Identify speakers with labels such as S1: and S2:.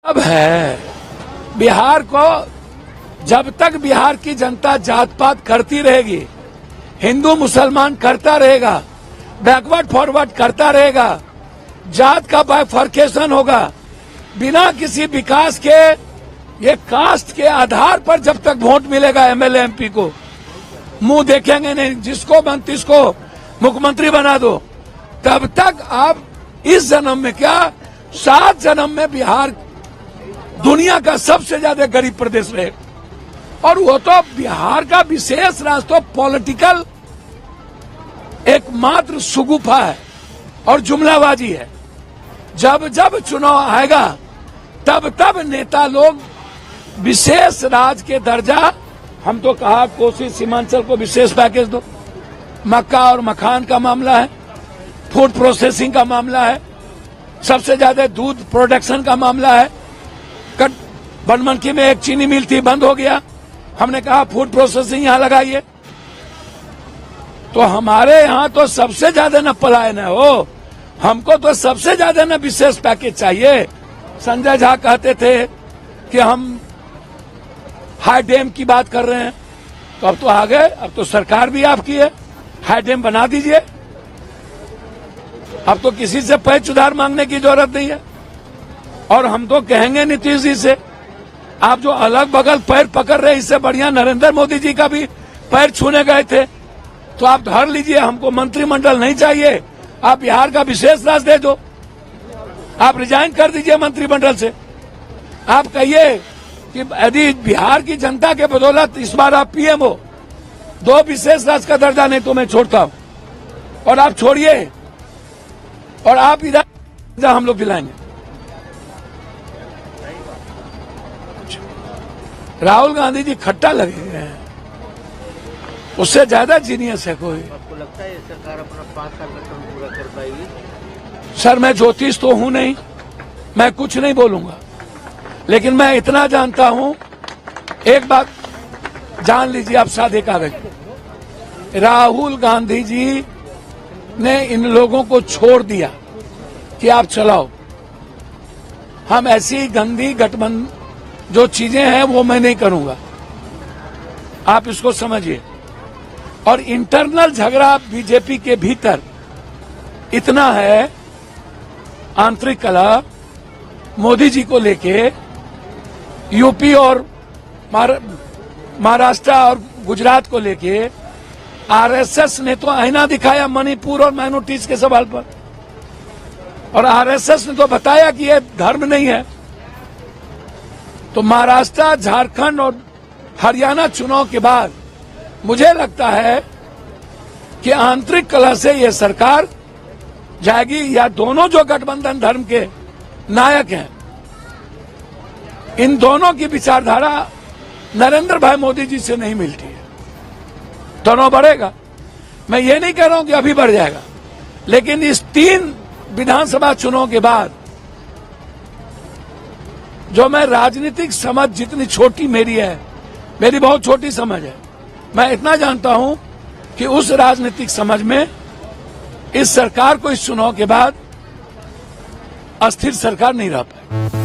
S1: अब है बिहार को, जब तक बिहार की जनता जात पात करती रहेगी, हिंदू मुसलमान करता रहेगा, बैकवर्ड फॉरवर्ड करता रहेगा, जात का बाइफर्केशन होगा, बिना किसी विकास के, ये कास्ट के आधार पर जब तक वोट मिलेगा एमएलए एमपी को, मुंह देखेंगे नहीं, जिसको मन तिसको मुख्यमंत्री बना दो, तब तक आप इस जन्म में क्या 7 जन्म में बिहार दुनिया का सबसे ज्यादा गरीब प्रदेश रहे। और वो तो बिहार का विशेष राज तो पॉलिटिकल एकमात्र सुगुफा है और जुमलाबाजी है। जब जब चुनाव आएगा तब तब नेता लोग विशेष राज के दर्जा, हम तो कहा कोसी सीमांचल को विशेष पैकेज दो, मक्का और मखान का मामला है, फूड प्रोसेसिंग का मामला है, सबसे ज्यादा दूध प्रोडक्शन का मामला है। बनमनखी में एक चीनी मिल थी, बंद हो गया, हमने कहा फूड प्रोसेसिंग यहां लगाइए। तो हमारे यहां तो सबसे ज्यादा न पलायन है हो, हमको तो सबसे ज्यादा न विशेष पैकेज चाहिए। संजय झा कहते थे कि हम हाई डैम की बात कर रहे हैं, तो अब तो आ गए, अब तो सरकार भी आपकी है, हाई डैम बना दीजिए, अब तो किसी से पैच उधार मांगने की जरूरत नहीं है। और हम तो कहेंगे नीतीश जी से, आप जो अलग बगल पैर पकड़ रहे, इससे बढ़िया नरेंद्र मोदी जी का भी पैर छूने गए थे, तो आप धर लीजिए, हमको मंत्रिमंडल नहीं चाहिए, आप बिहार का विशेष राज दे दो, आप रिजाइन कर दीजिए मंत्रिमंडल से। आप कहिए कि यदि बिहार की जनता के बदौलत इस बार आप पीएम हो, 2 विशेष राज का दर्जा नहीं तो मैं छोड़ता हूं, और आप छोड़िए, और आप इधर हम लोग दिलाएंगे। राहुल गांधी जी खट्टा लगे हैं, उससे ज्यादा जीनियस है कोई।
S2: आपको लगता है सरकार अपना 5 साल का टर्म पूरा कर पाएगी?
S1: सर मैं ज्योतिष तो हूं नहीं, मैं कुछ नहीं बोलूंगा, लेकिन मैं इतना जानता हूं, एक बात जान लीजिए आप सादे कागज, राहुल गांधी जी ने इन लोगों को छोड़ दिया कि आप चलाओ, हम ऐसी गंदी गठबंधन जो चीजें हैं वो मैं नहीं करूंगा, आप इसको समझिए। और इंटरनल झगड़ा बीजेपी के भीतर इतना है, आंतरिक कलह मोदी जी को लेके, यूपी और महाराष्ट्र और गुजरात को लेके आरएसएस ने तो आईना दिखाया मणिपुर और माइनॉरिटीज के सवाल पर, और आरएसएस ने तो बताया कि ये धर्म नहीं है। तो महाराष्ट्र, झारखंड और हरियाणा चुनाव के बाद मुझे लगता है कि आंतरिक कलह से ये सरकार जाएगी, या दोनों जो गठबंधन धर्म के नायक हैं, इन दोनों की विचारधारा नरेंद्र भाई मोदी जी से नहीं मिलती है, दोनों बढ़ेगा। मैं ये नहीं कह रहा हूं कि अभी बढ़ जाएगा, लेकिन इस 3 विधानसभा चुनाव के बाद जो मैं राजनीतिक समझ, जितनी छोटी मेरी है, मेरी बहुत छोटी समझ है, मैं इतना जानता हूं कि उस राजनीतिक समझ में इस सरकार को इस चुनाव के बाद अस्थिर सरकार नहीं रह पाए।